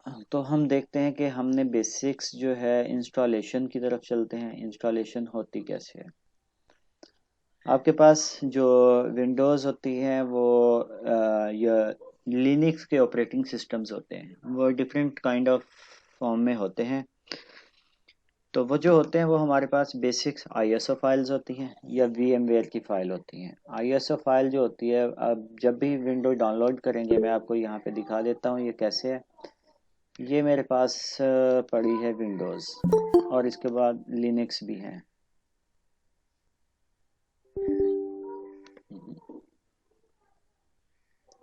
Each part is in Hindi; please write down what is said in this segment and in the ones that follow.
तो हम देखते हैं कि हमने बेसिक्स जो है इंस्टॉलेशन की तरफ चलते हैं। इंस्टॉलेशन होती कैसे है? आपके पास जो विंडोज़ होती हैं वो या लिनक्स के ऑपरेटिंग सिस्टम्स होते हैं, वो डिफरेंट काइंड ऑफ फॉर्म में होते हैं। तो वो जो होते हैं वो हमारे पास बेसिक्स आईएसओ फाइल्स होती हैं या वीएमवेयर की फाइल होती हैं। आईएसओ फाइल जो होती है, अब जब भी विंडो डाउनलोड करेंगे, मैं आपको यहाँ पे दिखा देता हूँ ये कैसे है। ये मेरे पास पड़ी है विंडोज़, और इसके बाद लिनक्स भी है।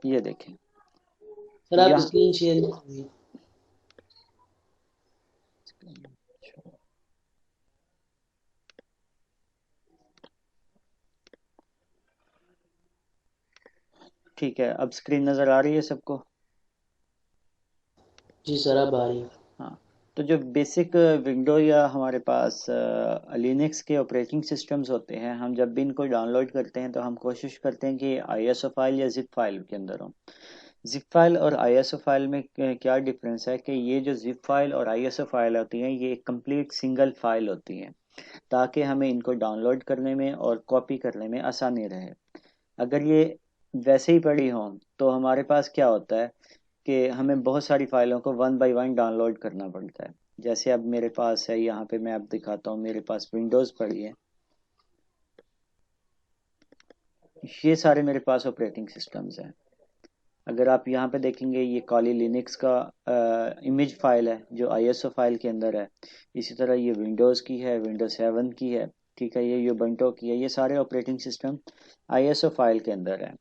ये देखें। सर आप यहाँ स्क्रीन शेयर कीजिए। ठीक है, अब स्क्रीन नज़र आ रही है सबको? जी सर अब आ रही है। हाँ। तो जो बेसिक विंडो या हमारे पास लिनक्स के ऑपरेटिंग सिस्टम्स होते हैं, हम जब भी इनको डाउनलोड करते हैं तो हम कोशिश करते हैं कि आईएसओ फाइल या जिप फाइल के अंदर हो। जिप फाइल और आईएसओ फाइल में क्या डिफरेंस है कि ये जो जिप फाइल और आईएसओ फाइल होती हैं, ये एक कंप्लीट सिंगल फाइल होती हैं, ताकि हमें इनको डाउनलोड करने में और कॉपी करने में आसानी रहे। अगर ये वैसे ही पड़ी हों तो हमारे पास क्या होता है कि हमें बहुत सारी फाइलों को वन बाय वन डाउनलोड करना पड़ता है। जैसे अब मेरे पास है, यहाँ पे मैं अब दिखाता हूँ, मेरे पास विंडोज़ पड़ी है। ये सारे मेरे पास ऑपरेटिंग सिस्टम्स हैं। अगर आप यहाँ पे देखेंगे, ये कॉली लिनक्स का इमेज फाइल है जो आईएसओ फाइल के अंदर है। इसी तरह ये विंडोज़ की है, विंडोज 7 की है। ठीक है, ये यूबंटो की है। ये सारे ऑपरेटिंग सिस्टम आईएसओ फाइल के अंदर है।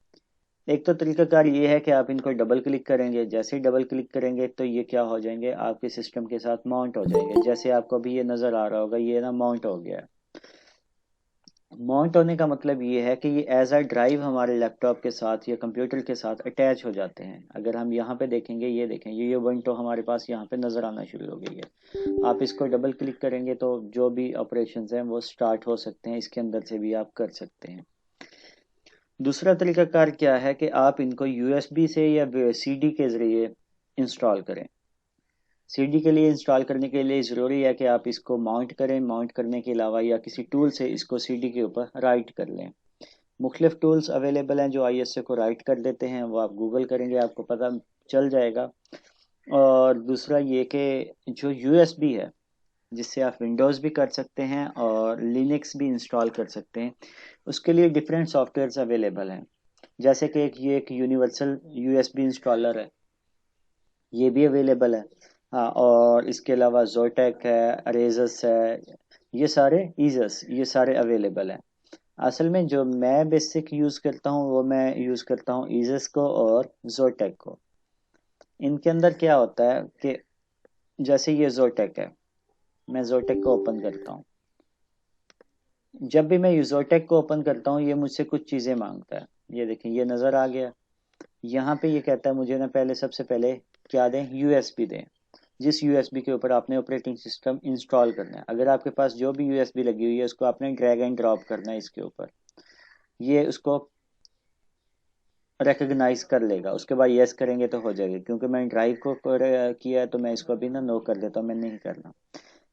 एक तो तरीकाकार ये है कि आप इनको डबल क्लिक करेंगे। जैसे ही डबल क्लिक करेंगे तो ये क्या हो जाएंगे, आपके सिस्टम के साथ माउंट हो जाएंगे। जैसे आपको अभी ये नज़र आ रहा होगा, ये ना माउंट हो गया है। माउंट होने का मतलब ये है कि ये एज अ ड्राइव हमारे लैपटॉप के साथ या कंप्यूटर के साथ अटैच हो जाते हैं। अगर हम यहाँ पे देखेंगे, ये देखें, ये Ubuntu हमारे पास यहाँ पे नज़र आना शुरू हो गई है। आप इसको डबल क्लिक करेंगे तो जो भी ऑपरेशंस हैं वो स्टार्ट हो सकते हैं, इसके अंदर से भी आप कर सकते हैं। दूसरा तरीकाकार क्या है कि आप इनको यूएसबी से या सीडी के ज़रिए इंस्टॉल करें। सीडी के लिए इंस्टॉल करने के लिए ज़रूरी है कि आप इसको माउंट करें। माउंट करने के अलावा या किसी टूल से इसको सीडी के ऊपर राइट कर लें। मुख्तलिफ टूल्स अवेलेबल हैं जो आईएसए को राइट कर देते हैं, वो आप गूगल करेंगे आपको पता चल जाएगा। और दूसरा ये कि जो यूएसबी है, जिससे आप विंडोज़ भी कर सकते हैं और लिनक्स भी इंस्टॉल कर सकते हैं, उसके लिए डिफरेंट सॉफ्टवेयर्स अवेलेबल हैं। जैसे कि ये एक यूनिवर्सल यूएसबी इंस्टॉलर है, ये भी अवेलेबल है। हाँ, और इसके अलावा जोटेक है, अरेजस है, ये सारे ईजस, ये सारे अवेलेबल हैं। असल में जो मैं बेसिक यूज़ करता हूँ वो मैं यूज़ करता हूँ ईजस को और जोटेक को। इनके अंदर क्या होता है कि जैसे ये जोटेक है, मैं जोटेक को ओपन करता हूँ। जब भी मैं जोटेक को ओपन करता हूँ, ये मुझसे कुछ चीज़ें मांगता है। ये देखें, ये नज़र आ गया। यहाँ पे ये कहता है मुझे ना पहले, सबसे पहले क्या दें, यूएसबी दें, जिस यूएसबी के ऊपर आपने ऑपरेटिंग सिस्टम इंस्टॉल करना है। अगर आपके पास जो भी यूएसबी लगी हुई है, उसको आपने ड्रैग एंड ड्रॉप करना है इसके ऊपर। ये उसको रिकग्नाइज कर लेगा। उसके बाद यस करेंगे तो हो जाएगी। क्योंकि मैंने ड्राइव को किया है तो मैं इसको अभी ना नो कर देता हूँ, मैं नहीं करना।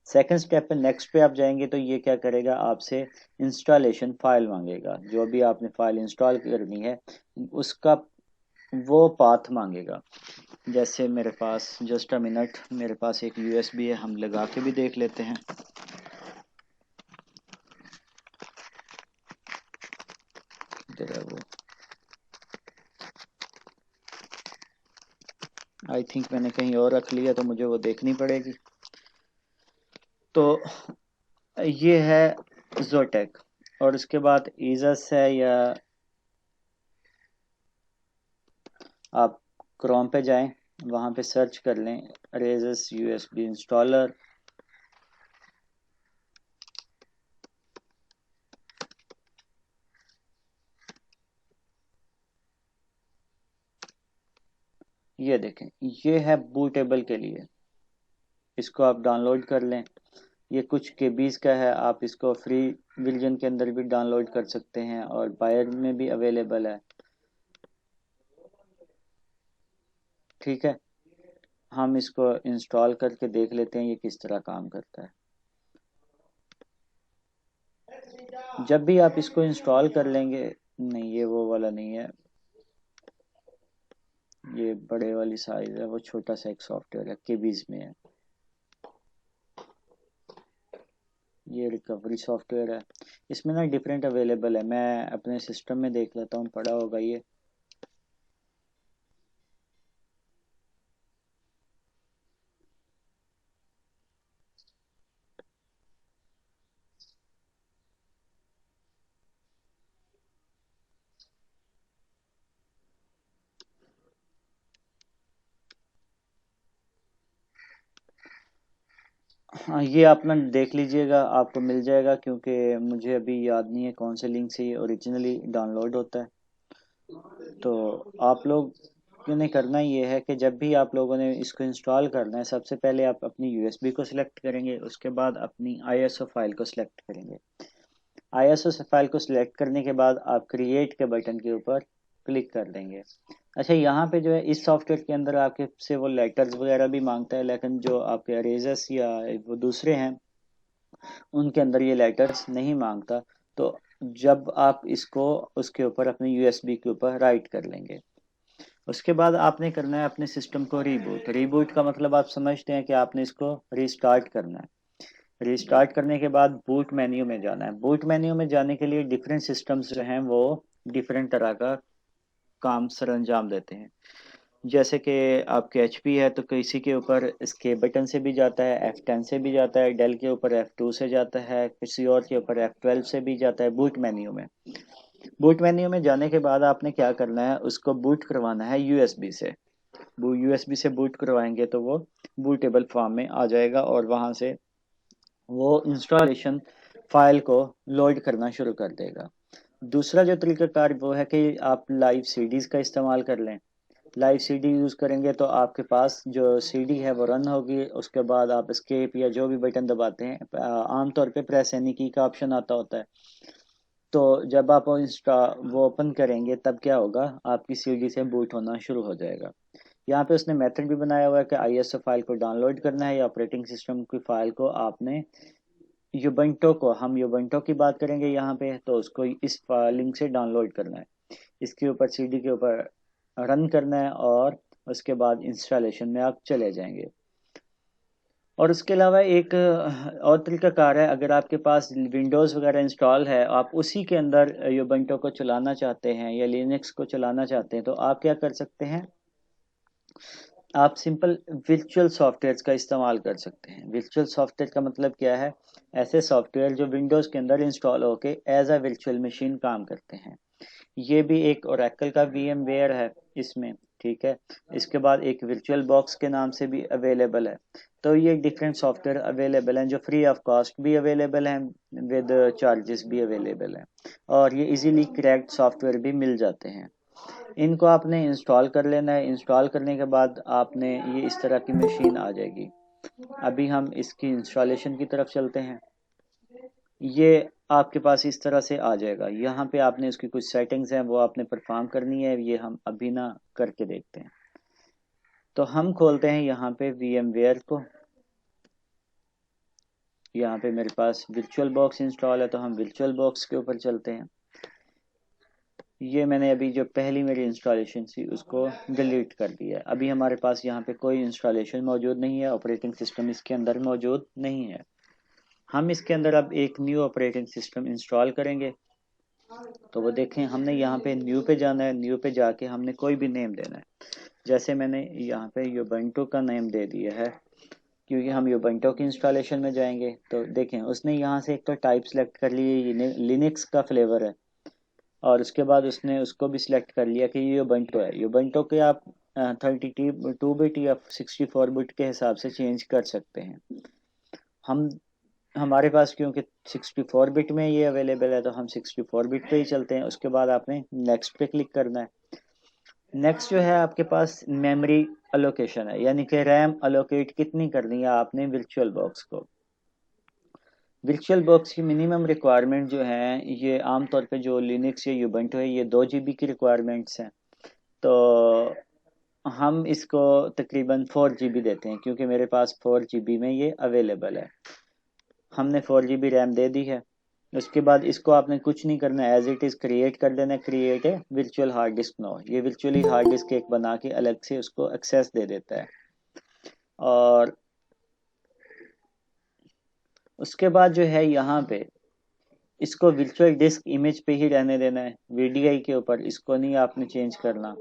सेकंड स्टेप पे, नेक्स्ट पे आप जाएंगे तो ये क्या करेगा, आपसे इंस्टॉलेशन फाइल मांगेगा। जो भी आपने फाइल इंस्टॉल करनी है उसका वो पाथ मांगेगा। जैसे मेरे पास, जस्ट अ मिनट, मेरे पास एक यूएसबी है, हम लगा के भी देख लेते हैं। इधर है वो, आई थिंक मैंने कहीं और रख लिया तो मुझे वो देखनी पड़ेगी। तो ये है जोटेक। और उसके बाद ईजस है, या आप क्रोम पे जाएं, वहां पे सर्च कर लें रेजस यूएसबी इंस्टॉलर। ये देखें, ये है बूटेबल के लिए। इसको आप डाउनलोड कर लें। ये कुछ केबीज का है, आप इसको फ्री वर्जन के अंदर भी डाउनलोड कर सकते हैं और बायर में भी अवेलेबल है। ठीक है, हम इसको इंस्टॉल करके देख लेते हैं ये किस तरह काम करता है। जब भी आप इसको इंस्टॉल कर लेंगे, नहीं ये वो वाला नहीं है, ये बड़े वाली साइज है, वो छोटा सा एक सॉफ्टवेयर है, केबीज में है। ये रिकवरी सॉफ्टवेयर है, इसमें ना डिफरेंट अवेलेबल है। मैं अपने सिस्टम में देख लेता हूँ, पड़ा होगा ये। हाँ, ये आप ना देख लीजिएगा, आपको मिल जाएगा, क्योंकि मुझे अभी याद नहीं है कौन से लिंक से ये ओरिजिनली डाउनलोड होता है। तो आप लोग ने करना ये है कि जब भी आप लोगों ने इसको इंस्टॉल करना है, सबसे पहले आप अपनी यूएसबी को सिलेक्ट करेंगे, उसके बाद अपनी आईएसओ फाइल को सिलेक्ट करेंगे। आईएसओ फाइल को सिलेक्ट करने के बाद आप क्रिएट के बटन के ऊपर क्लिक कर देंगे। अच्छा, यहाँ पे जो है इस सॉफ्टवेयर के अंदर आपके से वो लेटर्स वगैरह भी मांगता है, लेकिन जो आपके अरेजर्स या वो दूसरे हैं उनके अंदर ये लेटर्स नहीं मांगता। तो जब आप इसको उसके ऊपर अपने यूएसबी के ऊपर राइट कर लेंगे, उसके बाद आपने करना है अपने सिस्टम को रीबूट। रीबूट का मतलब आप समझते हैं कि आपने इसको रीस्टार्ट करना है। रीस्टार्ट करने के बाद बूट मेन्यू में जाना है। बूट मेन्यू में जाने के लिए डिफरेंट सिस्टम्स जो हैं वो डिफरेंट तरह का काम सर अंजाम देते हैं। जैसे कि आपके एचपी है तो किसी के ऊपर इसके बटन से भी जाता है, F10 से भी जाता है, डेल के ऊपर F2 से जाता है, किसी और के ऊपर F12 से भी जाता है बूट मेन्यू में। बूट मेन्यू में जाने के बाद आपने क्या करना है, उसको बूट करवाना है यूएसबी से। वो यूएसबी से बूट करवाएंगे तो वो बूटेबल फॉर्म में आ जाएगा और वहां से वो इंस्टॉलेशन फाइल को लोड करना शुरू कर देगा। दूसरा जो तरीकाकार वो है कि आप लाइव सीडीज का इस्तेमाल कर लें। लाइव सीडी यूज़ करेंगे तो आपके पास जो सीडी है वो रन होगी, उसके बाद आप एस्केप या जो भी बटन दबाते हैं, आमतौर पे प्रेस एनी की का ऑप्शन आता होता है। तो जब आप वो ओपन करेंगे तब क्या होगा, आपकी सीडी से बूट होना शुरू हो जाएगा। यहाँ पे उसने मेथड भी बनाया हुआ है कि आईएसओ फाइल को डाउनलोड करना है या ऑपरेटिंग सिस्टम की फाइल को आपने यूबंटो को, हम यूबंटो की बात करेंगे यहाँ पे, तो उसको इस लिंक से डाउनलोड करना है, इसके ऊपर सीडी के ऊपर रन करना है और उसके बाद इंस्टॉलेशन में आप चले जाएंगे। और उसके अलावा एक और तरीकाकार है, अगर आपके पास विंडोज़ वगैरह इंस्टॉल है, आप उसी के अंदर यूबंटो को चलाना चाहते हैं या लिनक्स को चलाना चाहते हैं, तो आप क्या कर सकते हैं, आप सिंपल वर्चुअल सॉफ्टवेयर का इस्तेमाल कर सकते हैं। वर्चुअल सॉफ्टवेयर का मतलब क्या है, ऐसे सॉफ्टवेयर जो विंडोज़ के अंदर इंस्टॉल होके एज अ वर्चुअल मशीन काम करते हैं। ये भी एक ओरेकल का वीएम वेयर है इसमें, ठीक है। इसके बाद एक वर्चुअल बॉक्स के नाम से भी अवेलेबल है। तो ये डिफरेंट सॉफ्टवेयर अवेलेबल हैं जो फ्री ऑफ कॉस्ट भी अवेलेबल हैं, विद चार्जेस भी अवेलेबल हैं, और ये इजीली क्रैक्ड सॉफ्टवेयर भी मिल जाते हैं। इनको आपने इंस्टॉल कर लेना है। इंस्टॉल करने के बाद आपने ये इस तरह की मशीन आ जाएगी। अभी हम इसकी इंस्टॉलेशन की तरफ चलते हैं। ये आपके पास इस तरह से आ जाएगा। यहाँ पे आपने इसकी कुछ सेटिंग्स हैं वो आपने परफॉर्म करनी है, ये हम अभी ना करके देखते हैं। तो हम खोलते हैं यहाँ पे VMware को। यहाँ पे मेरे पास वर्चुअल बॉक्स इंस्टॉल है तो हम वर्चुअल बॉक्स के ऊपर चलते हैं। ये मैंने अभी जो पहली मेरी इंस्टॉलेशन थी उसको डिलीट कर दिया है। अभी हमारे पास यहाँ पे कोई इंस्टॉलेशन मौजूद नहीं है, ऑपरेटिंग सिस्टम इसके अंदर मौजूद नहीं है। हम इसके अंदर अब एक न्यू ऑपरेटिंग सिस्टम इंस्टॉल करेंगे। तो वो देखें, हमने यहाँ पे न्यू पे जाना है, न्यू पे जाके हमने कोई भी नेम देना है। जैसे मैंने यहाँ पे यूबंटू का नेम दे दिया है, क्योंकि हम यूबंटू की इंस्टॉलेशन में जाएंगे। तो देखें उसने यहाँ से एक तो टाइप सेलेक्ट कर ली, ये लिनक्स का फ्लेवर है, और उसके बाद उसने उसको भी सिलेक्ट कर लिया कि ये यूबंटू है। यूबंटू के आप 32 बिट या 64 बिट के हिसाब से चेंज कर सकते हैं। हम हमारे पास क्योंकि 64 बिट में ये अवेलेबल है तो हम 64 बिट पे ही चलते हैं। उसके बाद आपने नेक्स्ट पे क्लिक करना है। नेक्स्ट जो है आपके पास मेमोरी अलोकेशन है, यानी कि रैम अलोकेट कितनी करनी है आपने वर्चुअल बॉक्स को। वर्चुअल बॉक्स की मिनिमम रिक्वायरमेंट जो है, ये आमतौर पे जो लिनक्स या यूबंटू है ये 2 GB की रिक्वायरमेंट्स हैं। तो हम इसको तकरीबन 4 GB देते हैं क्योंकि मेरे पास 4 GB में ये अवेलेबल है। हमने 4 GB रैम दे दी है। उसके बाद इसको आपने कुछ नहीं करना, एज इट इज़ क्रिएट कर देना, create a virtual hard disk now. ये वर्चुअली हार्ड डिस्क एक बना के अलग से उसको एक्सेस दे देता है। और उसके बाद जो है यहाँ पे इसको वर्चुअल डिस्क इमेज पे ही रहने देना है, वीडीआई के ऊपर, इसको नहीं आपने चेंज करना।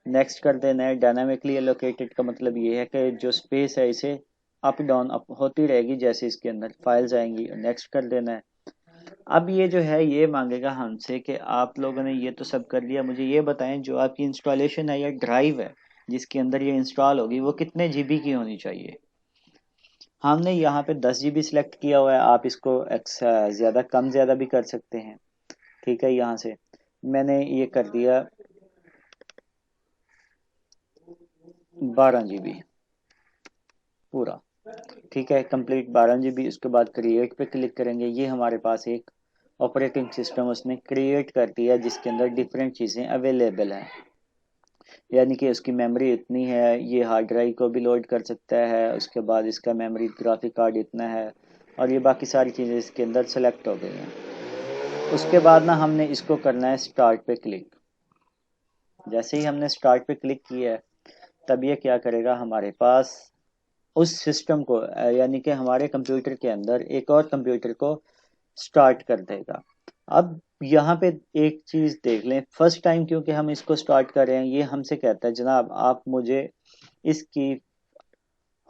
नेक्स्ट कर देना है। डायनामिकली एलोकेटेड का मतलब ये है कि जो स्पेस है इसे अप डाउन अप होती रहेगी जैसे इसके अंदर फाइल्स आएंगी। नेक्स्ट कर देना है। अब ये जो है ये मांगेगा हमसे कि आप लोगों ने ये तो सब कर लिया, मुझे ये बताएं जो आपकी इंस्टॉलेशन है या ड्राइव है जिसके अंदर ये इंस्टॉल होगी वो कितने जीबी की होनी चाहिए। हमने यहाँ पे 10 GB सिलेक्ट किया हुआ है, आप इसको ज़्यादा कम ज़्यादा भी कर सकते हैं। ठीक है, यहाँ से मैंने ये कर दिया 12 GB पूरा। ठीक है, कंप्लीट 12 GB। उसके बाद क्रिएट पे क्लिक करेंगे। ये हमारे पास एक ऑपरेटिंग सिस्टम उसने क्रिएट कर दिया जिसके अंदर डिफरेंट चीज़ें अवेलेबल हैं। यानी कि उसकी मेमोरी इतनी है, ये हार्ड ड्राइव को भी लोड कर सकता है। उसके बाद इसका मेमोरी ग्राफिक कार्ड इतना है, और ये बाकी सारी चीज़ें इसके अंदर सेलेक्ट हो गई हैं। उसके बाद ना हमने इसको करना है स्टार्ट पे क्लिक। जैसे ही हमने स्टार्ट पे क्लिक किया है तब ये क्या करेगा, हमारे पास उस सिस्टम को यानी कि हमारे कंप्यूटर के अंदर एक और कंप्यूटर को स्टार्ट कर देगा। अब यहाँ पे एक चीज देख लें, फर्स्ट टाइम क्योंकि हम इसको स्टार्ट कर रहे हैं, ये हमसे कहता है जनाब आप मुझे इसकी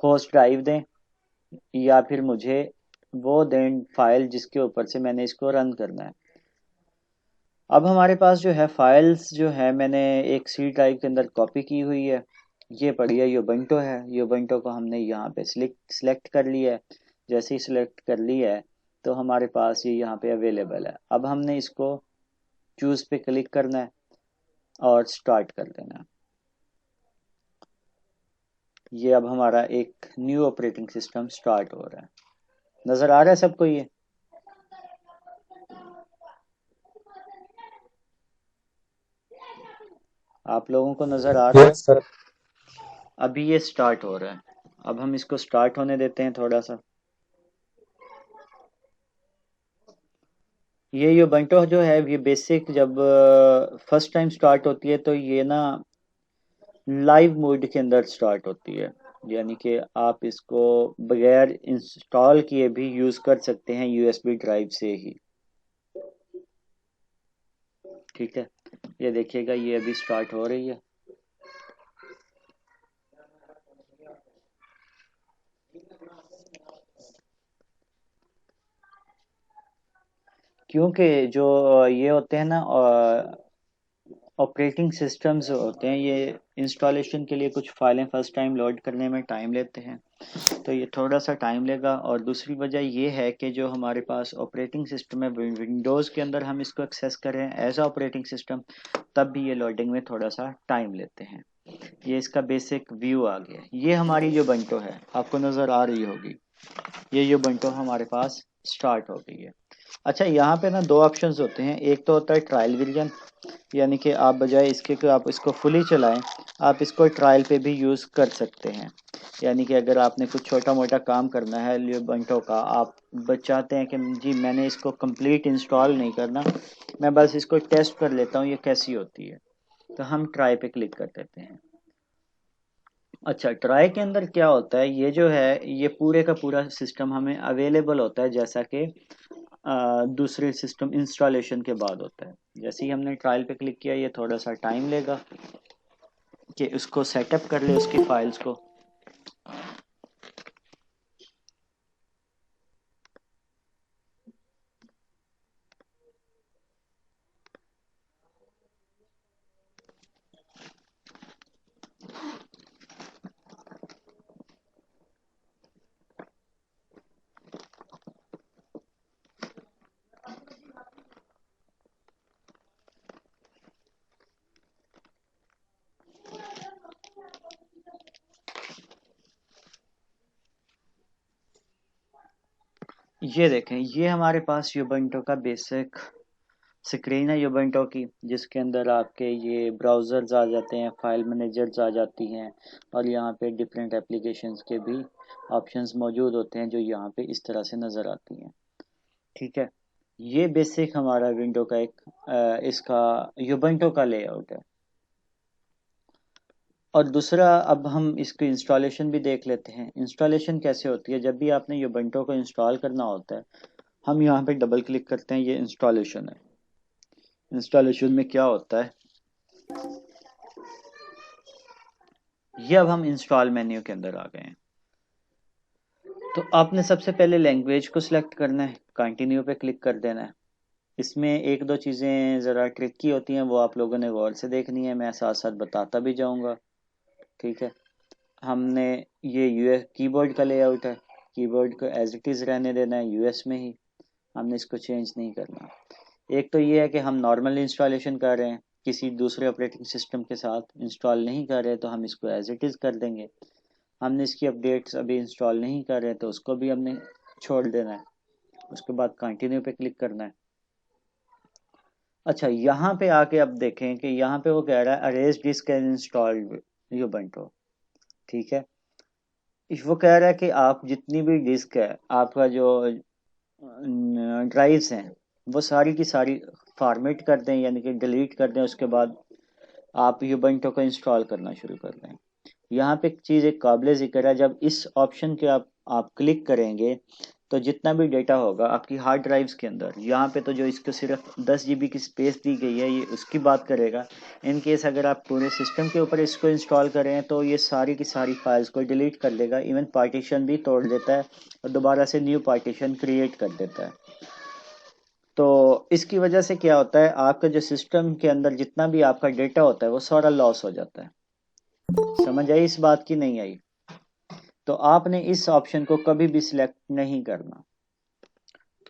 होस्ट ड्राइव दें या फिर मुझे वो दें फाइल जिसके ऊपर से मैंने इसको रन करना है। अब हमारे पास जो है फाइल्स जो है मैंने एक सी ड्राइव के अंदर कॉपी की हुई है। ये पड़ी है योबंटो है। योबंटो को हमने यहाँ पे सिलेक्ट कर लिया है। जैसे ही सिलेक्ट कर लिया है तो हमारे पास ये यहाँ पे अवेलेबल है। अब हमने इसको चूज पे क्लिक करना है और स्टार्ट कर देना है। ये अब हमारा एक न्यू ऑपरेटिंग सिस्टम स्टार्ट हो रहा है। नजर आ रहा है सबको ये? आप लोगों को नजर आ रहा है? Yes sir. अभी ये स्टार्ट हो रहा है। अब हम इसको स्टार्ट होने देते हैं थोड़ा सा। ये योबंटो जो है ये बेसिक जब फर्स्ट टाइम स्टार्ट होती है तो ये ना लाइव मोड के अंदर स्टार्ट होती है। यानी कि आप इसको बगैर इंस्टॉल किए भी यूज कर सकते हैं यूएसबी ड्राइव से ही। ठीक है, ये देखिएगा ये अभी स्टार्ट हो रही है। क्योंकि जो ये होते हैं ना ऑपरेटिंग सिस्टम्स होते हैं, ये इंस्टॉलेशन के लिए कुछ फाइलें फर्स्ट टाइम लोड करने में टाइम लेते हैं, तो ये थोड़ा सा टाइम लेगा। और दूसरी वजह ये है कि जो हमारे पास ऑपरेटिंग सिस्टम है विंडोज़ के अंदर हम इसको एक्सेस करें एज ऑपरेटिंग सिस्टम, तब भी ये लोडिंग में थोड़ा सा टाइम लेते हैं। ये इसका बेसिक व्यू आ गया। ये हमारी जो बंटो है आपको नज़र आ रही होगी, ये जो बंटो हमारे पास स्टार्ट हो गई है। अच्छा, यहाँ पे ना दो ऑप्शंस होते हैं। एक तो होता है ट्रायल वर्जन, यानी कि आप बजाय इसके कि आप इसको फुली चलाएं, आप इसको ट्रायल पे भी यूज़ कर सकते हैं। यानी कि अगर आपने कुछ छोटा मोटा काम करना है लियो बंटो का, आप चाहते हैं कि जी मैंने इसको कंप्लीट इंस्टॉल नहीं करना, मैं बस इसको टेस्ट कर लेता हूँ ये कैसी होती है, तो हम ट्राई पे क्लिक कर देते हैं। अच्छा, ट्राई के अंदर क्या होता है, ये जो है ये पूरे का पूरा सिस्टम हमें अवेलेबल होता है जैसा कि दूसरे सिस्टम इंस्टॉलेशन के बाद होता है। जैसे ही हमने ट्रायल पे क्लिक किया ये थोड़ा सा टाइम लेगा कि उसको सेटअप कर ले उसकी फाइल्स को। ये देखें, ये हमारे पास यूबंटो का बेसिक स्क्रीन है यूबंटो की, जिसके अंदर आपके ये ब्राउज़र्स आ जाते हैं, फाइल मैनेजर्स आ जाती हैं, और यहाँ पे डिफरेंट एप्लीकेशंस के भी ऑप्शंस मौजूद होते हैं जो यहाँ पे इस तरह से नज़र आती हैं। ठीक है, ये बेसिक हमारा विंडो का एक इसका यूबंटो का लेआउट है। और दूसरा, अब हम इसकी इंस्टॉलेशन भी देख लेते हैं। इंस्टॉलेशन कैसे होती है? जब भी आपने यूबंटो को इंस्टॉल करना होता है, हम यहाँ पे डबल क्लिक करते हैं, ये इंस्टॉलेशन है। इंस्टॉलेशन में क्या होता है, ये अब हम इंस्टॉल मेन्यू के अंदर आ गए हैं। तो आपने सबसे पहले लैंग्वेज को सिलेक्ट करना है, कंटिन्यू पे क्लिक कर देना है। इसमें एक दो चीज़ें ज़रा ट्रिकी होती हैं, वो आप लोगों ने गौर से देखनी है, मैं साथ साथ बताता भी जाऊंगा। ठीक है, हमने ये यूएस कीबोर्ड का लेआउट है, कीबोर्ड को एज इट इज़ रहने देना है यूएस में ही, हमने इसको चेंज नहीं करना। एक तो ये है कि हम नॉर्मल इंस्टॉलेशन कर रहे हैं, किसी दूसरे ऑपरेटिंग सिस्टम के साथ इंस्टॉल नहीं कर रहे, तो हम इसको एज इट इज़ कर देंगे। हमने इसकी अपडेट्स अभी इंस्टॉल नहीं कर रहे, तो उसको भी हमने छोड़ देना है। उसके बाद कंटिन्यू पे क्लिक करना है। अच्छा, यहाँ पे आके अब देखें कि यहाँ पे वो कह रहा है अरेज डिस्क एंड इंस्टॉल्ड यूबंटो। ठीक है, वो कह रहा है कि आप जितनी भी डिस्क है, आपका जो ड्राइव्स हैं, वो सारी की सारी फॉर्मेट कर दें, यानी कि डिलीट कर दें। उसके बाद आप यूबंटो को इंस्टॉल करना शुरू कर दें। यहाँ पे एक चीज़ एक काबिल ज़िक्र है, जब इस ऑप्शन के आप क्लिक करेंगे, तो जितना भी डेटा होगा आपकी हार्ड ड्राइव्स के अंदर, यहाँ पे तो जो इसको सिर्फ 10 GB की स्पेस दी गई है, ये उसकी बात करेगा। इन केस अगर आप पूरे सिस्टम के ऊपर इसको इंस्टॉल करें, तो ये सारी की सारी फाइल्स को डिलीट कर देगा, इवन पार्टीशन भी तोड़ देता है और दोबारा से न्यू पार्टीशन क्रिएट कर देता है। तो इसकी वजह से क्या होता है, आपका जो सिस्टम के अंदर जितना भी आपका डेटा होता है वो सारा लॉस हो जाता है। समझ आई इस बात की? नहीं आई? तो आपने इस ऑप्शन को कभी भी सिलेक्ट नहीं करना,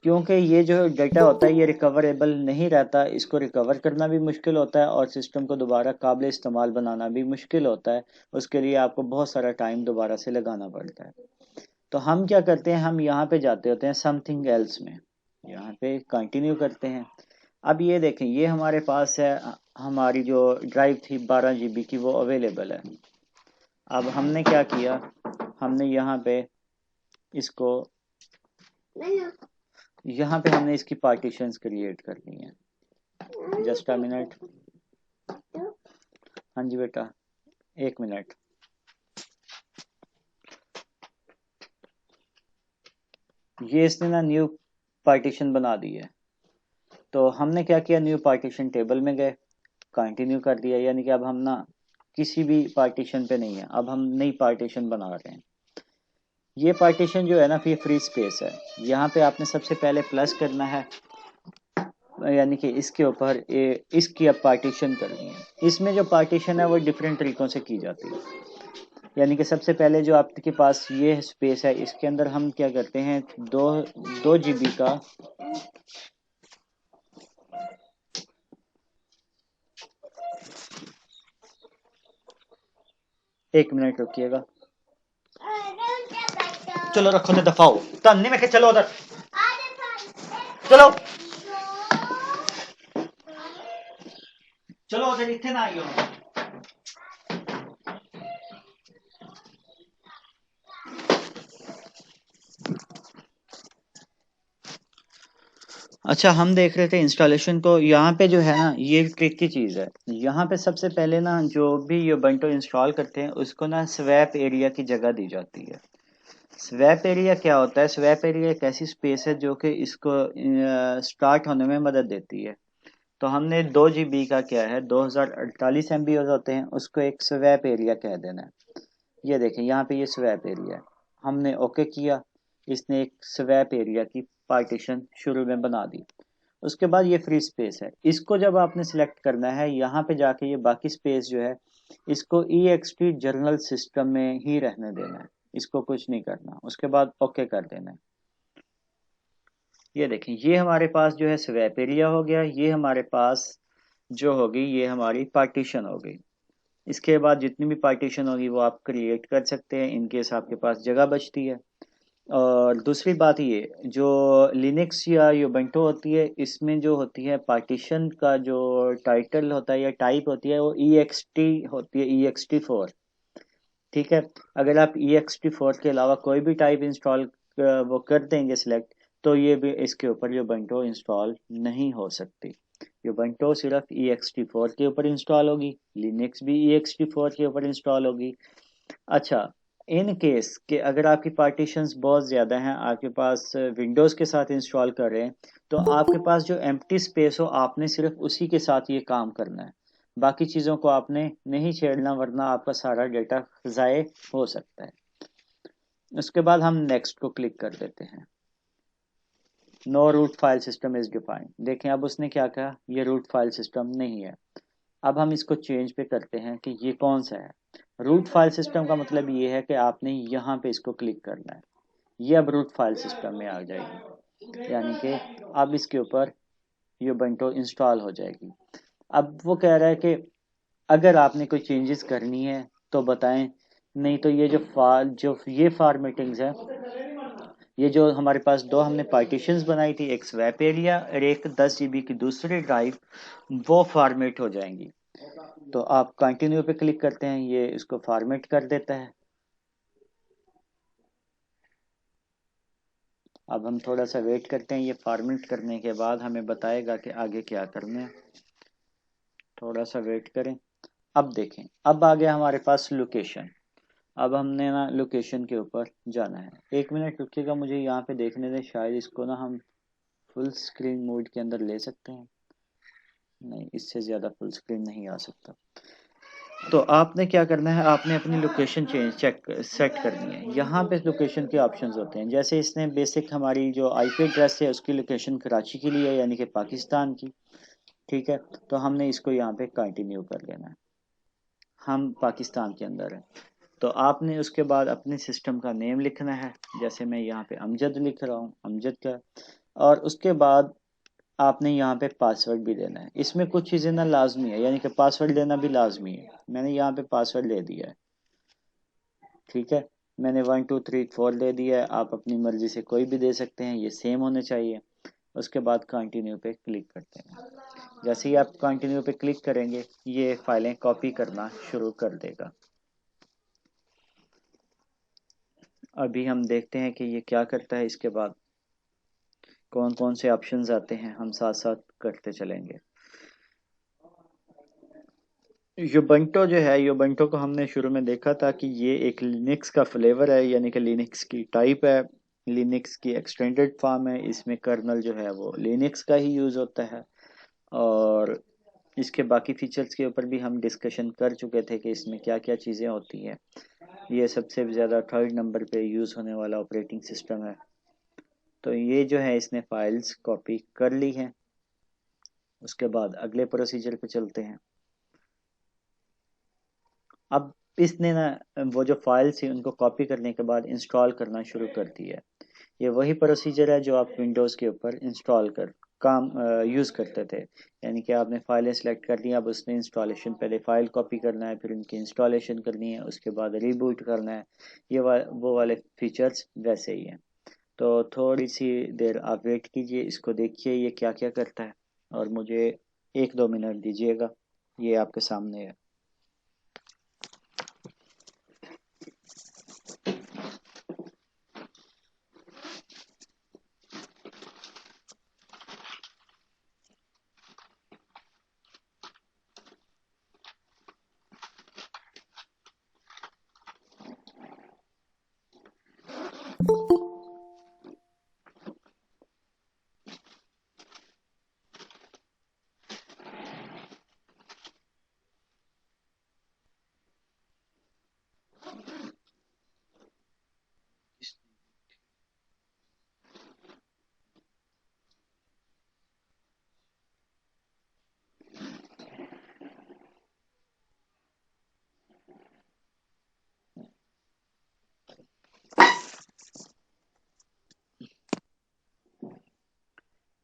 क्योंकि ये जो डेटा होता है ये रिकवरेबल नहीं रहता, इसको रिकवर करना भी मुश्किल होता है और सिस्टम को दोबारा काबिल इस्तेमाल बनाना भी मुश्किल होता है। उसके लिए आपको बहुत सारा टाइम दोबारा से लगाना पड़ता है। तो हम क्या करते हैं, हम यहाँ पे जाते होते हैं समथिंग एल्स में, यहाँ पे कंटिन्यू करते हैं। अब ये देखें, ये हमारे पास है, हमारी जो ड्राइव थी 12 GB की, वो अवेलेबल है। अब हमने क्या किया, हमने यहाँ पे इसको, यहाँ पे हमने इसकी पार्टीशंस क्रिएट कर ली हैं। Just a minute. हाँ जी बेटा, 1 मिनट। ये इसने ना न्यू पार्टीशन बना दी है। तो हमने क्या किया, न्यू पार्टीशन टेबल में गए, कंटिन्यू कर दिया, यानी कि अब हम ना किसी भी पार्टीशन पे नहीं है, अब हम नई पार्टीशन बना रहे हैं। ये पार्टीशन जो है ना, फिर फ्री स्पेस है। यहाँ पे आपने सबसे पहले प्लस करना है, यानी कि इसके ऊपर इसकी अब पार्टीशन करनी है। इसमें जो पार्टीशन है वो डिफरेंट तरीकों से की जाती है। यानी कि सबसे पहले जो आपके पास ये स्पेस है, इसके अंदर हम क्या करते हैं, 2 GB का, एक मिनट रुकिएगा, चलो रखो तो दफाओ तन्नी में के, चलो उधर चलो, चलो उधर इतने ना आइयो। अच्छा, हम देख रहे थे इंस्टॉलेशन को। यहाँ पे जो है ना, ये ट्रिक की चीज़ है। यहाँ पे सबसे पहले ना, जो भी ये बंटो इंस्टॉल करते हैं उसको ना स्वैप एरिया की जगह दी जाती है। स्वैप एरिया क्या होता है? स्वैप एरिया एक ऐसी स्पेस है जो कि इसको स्टार्ट होने में मदद देती है। तो हमने 2 GB का क्या है, 2048 MB होते हैं, उसको एक स्वैप एरिया कह देना है। ये देखें, यहाँ पे ये स्वैप एरिया है, हमने ओके किया, इसने एक स्वैप एरिया की पार्टीशन शुरू में बना दी। उसके बाद ये फ्री स्पेस है, इसको जब आपने सिलेक्ट करना है, यहाँ पे जाके ये बाकी स्पेस जो है, इसको EXT जर्नल सिस्टम में ही रहने देना है, इसको कुछ नहीं करना। उसके बाद ओके कर देना है। ये देखें, ये हमारे पास जो है स्वैप एरिया हो गया, ये हमारे पास जो होगी ये हमारी पार्टीशन हो गई। इसके बाद जितनी भी पार्टीशन होगी वो आप क्रिएट कर सकते हैं, इनकेस आपके पास जगह बचती है। और दूसरी बात ये, जो लिनक्स या यूबंटू होती है, इसमें जो होती है पार्टीशन का जो टाइटल होता है या टाइप होती है वो EXT होती है, EXT4। ठीक है, अगर आप EXT4 के अलावा कोई भी टाइप इंस्टॉल वो कर देंगे सिलेक्ट, तो ये भी इसके ऊपर यूबंटू इंस्टॉल नहीं हो सकती। यूबंटू सिर्फ EXT4 के ऊपर इंस्टॉल होगी, लिनक्स भी EXT4 के ऊपर इंस्टॉल होगी। अच्छा, इन केस कि अगर आपकी पार्टीशंस बहुत ज़्यादा हैं, आपके पास विंडोज़ के साथ इंस्टॉल कर रहे हैं, तो आपके पास जो एम्प्टी स्पेस हो आपने सिर्फ उसी के साथ ये काम करना है, बाकी चीज़ों को आपने नहीं छेड़ना, वरना आपका सारा डेटा ज़ाय हो सकता है। उसके बाद हम नेक्स्ट को क्लिक कर देते हैं। No root file system is defined. देखें अब उसने क्या कहा, ये रूट फाइल सिस्टम नहीं है। अब हम इसको चेंज पे करते हैं कि ये कौन सा है। रूट फाइल सिस्टम का मतलब ये है कि आपने यहाँ पे इसको क्लिक करना है, ये अब रूट फाइल सिस्टम में आ जाएगी, यानी कि अब इसके ऊपर यूबंटू इंस्टॉल हो जाएगी। अब वो कह रहा है कि अगर आपने कोई चेंजेस करनी है तो बताएं, नहीं तो ये जो ये फॉर्मेटिंग्स है, ये जो हमारे पास दो हमने पार्टीशंस बनाई थी, एक स्वैप एरिया और एक 10 GB की दूसरी ड्राइव, वो फॉर्मेट हो जाएंगी। तो आप कंटिन्यू पे क्लिक करते हैं, ये इसको फॉर्मेट कर देता है। अब हम थोड़ा सा वेट करते हैं, ये फॉर्मेट करने के बाद हमें बताएगा कि आगे क्या करना है। थोड़ा सा वेट करें। अब देखें, अब आ गया हमारे पास लोकेशन। अब हमने ना लोकेशन के ऊपर जाना है। 1 मिनट रुकिएगा, मुझे यहाँ पे देखने दें, शायद इसको ना हम फुल स्क्रीन मोड के अंदर ले सकते हैं। नहीं, इससे ज़्यादा फुल स्क्रीन नहीं आ सकता। तो आपने क्या करना है, आपने अपनी लोकेशन चेक सेट करनी है। यहाँ पे लोकेशन के ऑप्शंस होते हैं, जैसे इसने बेसिक हमारी जो आईपी एड्रेस है उसकी लोकेशन कराची के लिए है, यानी कि पाकिस्तान की। ठीक है, तो हमने इसको यहाँ पे कंटिन्यू कर लेना है, हम पाकिस्तान के अंदर हैं। तो आपने उसके बाद अपने सिस्टम का नेम लिखना है, जैसे मैं यहाँ पे अमजद लिख रहा हूँ, अमजद का। और उसके बाद आपने यहाँ पे पासवर्ड भी देना है। इसमें कुछ चीज़ें ना लाजमी है, यानी कि पासवर्ड देना भी लाजमी है। मैंने यहाँ पे पासवर्ड दे दिया है। ठीक है, मैंने 1 2 3 4 दे दिया है, आप अपनी मर्जी से कोई भी दे सकते हैं, ये सेम होने चाहिए। उसके बाद कंटिन्यू पे क्लिक करते हैं। जैसे ही आप कंटिन्यू पे क्लिक करेंगे, ये फाइलें कॉपी करना शुरू कर देगा। अभी हम देखते हैं कि ये क्या करता है। इसके बाद कौन कौन से ऑप्शंस आते हैं, हम साथ साथ करते चलेंगे। यूबंटो जो है, यूबंटो को हमने शुरू में देखा था कि ये एक लिनक्स का फ्लेवर है, यानी कि लिनक्स की टाइप है, लिनक्स की एक्सटेंडेड फॉर्म है। इसमें कर्नल जो है वो लिनक्स का ही यूज़ होता है। और इसके बाकी फीचर्स के ऊपर भी हम डिस्कशन कर चुके थे कि इसमें क्या क्या चीज़ें होती हैं। ये सबसे ज़्यादा 3rd नंबर पे यूज़ होने वाला ऑपरेटिंग सिस्टम है। तो ये जो है, इसने फाइल्स कॉपी कर ली हैं। उसके बाद अगले प्रोसीजर पे चलते हैं। अब इसने ना वो जो फाइल्स थी उनको कॉपी करने के बाद इंस्टॉल करना शुरू कर दिया है। ये वही प्रोसीजर है जो आप विंडोज़ के ऊपर इंस्टॉल कर काम यूज़ करते थे, यानी कि आपने फाइलें सेलेक्ट कर दी, अब उसने इंस्टॉलेशन, पहले फाइल कॉपी करना है, फिर उनकी इंस्टॉलेशन करनी है, उसके बाद रीबूट करना है। वो वाले फीचर्स वैसे ही हैं। तो थोड़ी सी देर आप वेट कीजिए, इसको देखिए ये क्या क्या करता है, और मुझे 1 2 मिनट दीजिएगा। ये आपके सामने है।